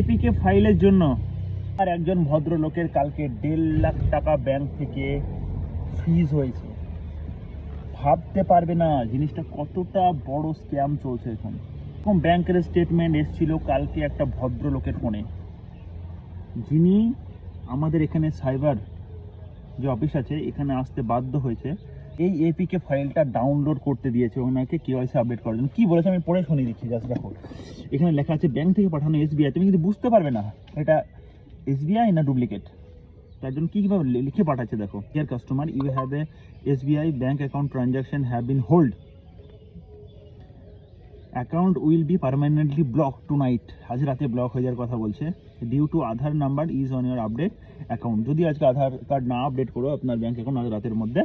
APK ফাইলের জন্য আর একজন ভদ্রলোকের কালকে 1.5 লাখ টাকা ব্যাংক থেকে ফ্রিজ হয়েছে। ভাবতে পারবে না জিনিসটা কতটা বড় স্ক্যাম চলছে এখন। এরকম ব্যাংকের স্টেটমেন্ট এসেছিল কালকে একটা ভদ্রলোকের ফোনে, যিনি আমাদের এখানে সাইবার যে অফিস আছে এখানে আসতে বাধ্য হয়েছে এই এপিকে ফাইলটা ডাউনলোড করতে দিয়েছে ওনাকে কেওয়াইসি আপডেট করার জন্য। কী বলেছে আমি পড়ে শুনিয়ে দিচ্ছি, জাস্ট দেখো। এখানে লেখা আছে ব্যাংক থেকে পাঠানো এসবিআই, তুমি কিন্তু বুঝতে পারবে না এটা এসবিআই না ডুপ্লিকেট। তার জন্য কীভাবে লিখে পাঠাচ্ছে দেখো, dear customer, you have a SBI bank account transaction have been hold, account will be permanently block tonight, আজ রাতে ব্লক হয়ে যাওয়ার কথা বলছে, due to Aadhaar number is on your update account. যদি আজকে আধার কার্ড না আপডেট করো আপনার ব্যাংক অ্যাকাউন্ট আজ রাতের মধ্যে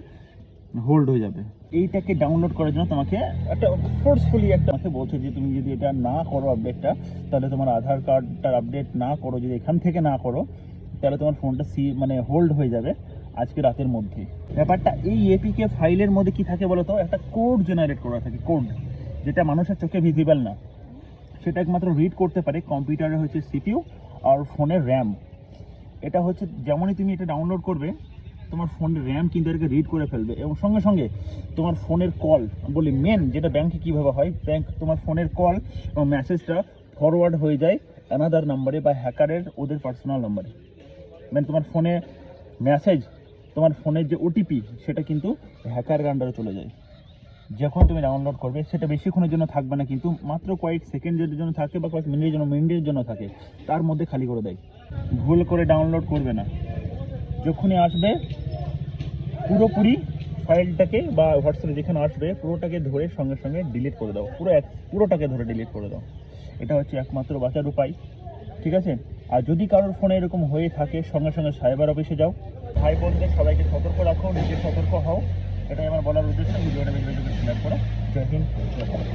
হোল্ড হয়ে যাবে। এইটাকে ডাউনলোড করার জন্য তোমাকে একটা ফোর্সফুলি একটা আমাকে বলছে যে তুমি যদি এটা না করো আপডেটটা, তাহলে তোমার আধার কার্ডটার আপডেট না করো, যদি এখান থেকে না করো, তাহলে তোমার ফোনটা হোল্ড হয়ে যাবে আজকে রাতের মধ্যে। ব্যাপারটা এই এপিকে ফাইলের মধ্যে কি থাকে বলো তো, একটা কোড জেনারেট করা থাকে, কোড যেটা মানুষের চোখে ভিজিবল না, সেটা একমাত্র রিড করতে পারে কম্পিউটারে হচ্ছে সিপিইউ আর ফোনের র্যাম। এটা হচ্ছে যেমনই তুমি এটা ডাউনলোড করবে তোমার ফোনের র্যাম কিন্তু এটাকে রিড করে ফেলবে, এবং সঙ্গে সঙ্গে তোমার ফোনের কল, বলি মেন যেটা ব্যাংকে কীভাবে হয়, ব্যাংক তোমার ফোনের কল এবং মেসেজটা ফরওয়ার্ড হয়ে যায় অ্যানাদার নাম্বারে বা হ্যাকারের ওদের পার্সোনাল নাম্বারে। মানে তোমার ফোনে মেসেজ, তোমার ফোনের যে ওটিপি সেটা কিন্তু হ্যাকারের আন্ডারে চলে যায়। যখন তুমি ডাউনলোড করবে সেটা বেশিক্ষণের জন্য থাকবে না, কিন্তু মাত্র কয়েক সেকেন্ডের জন্য থাকে বা কয়েক মিনিটের জন্য থাকে, তার মধ্যে খালি করে দেয়। ভুল করে ডাউনলোড করবে না, যখনই আসবে পুরোপুরি ফাইলটাকে বা হোয়াটসঅ্যাপে যেখানে আসবে পুরোটাকে ধরে সঙ্গে সঙ্গে ডিলিট করে দাও, পুরোটাকে ধরে ডিলিট করে দাও। এটা হচ্ছে একমাত্র বাঁচার উপায়, ঠিক আছে? আর যদি কারোর ফোনে এরকম হয়ে থাকে সঙ্গে সঙ্গে সাইবার অফিসে যাও। ভাই বোনদের সবাইকে সতর্ক রাখো, নিজে সতর্ক হও, এটাই আমার বলার উদ্দেশ্য। ভিডিওটা বেশি বেশি শেয়ার করো। জয় হিন্দ, জয় ভারত।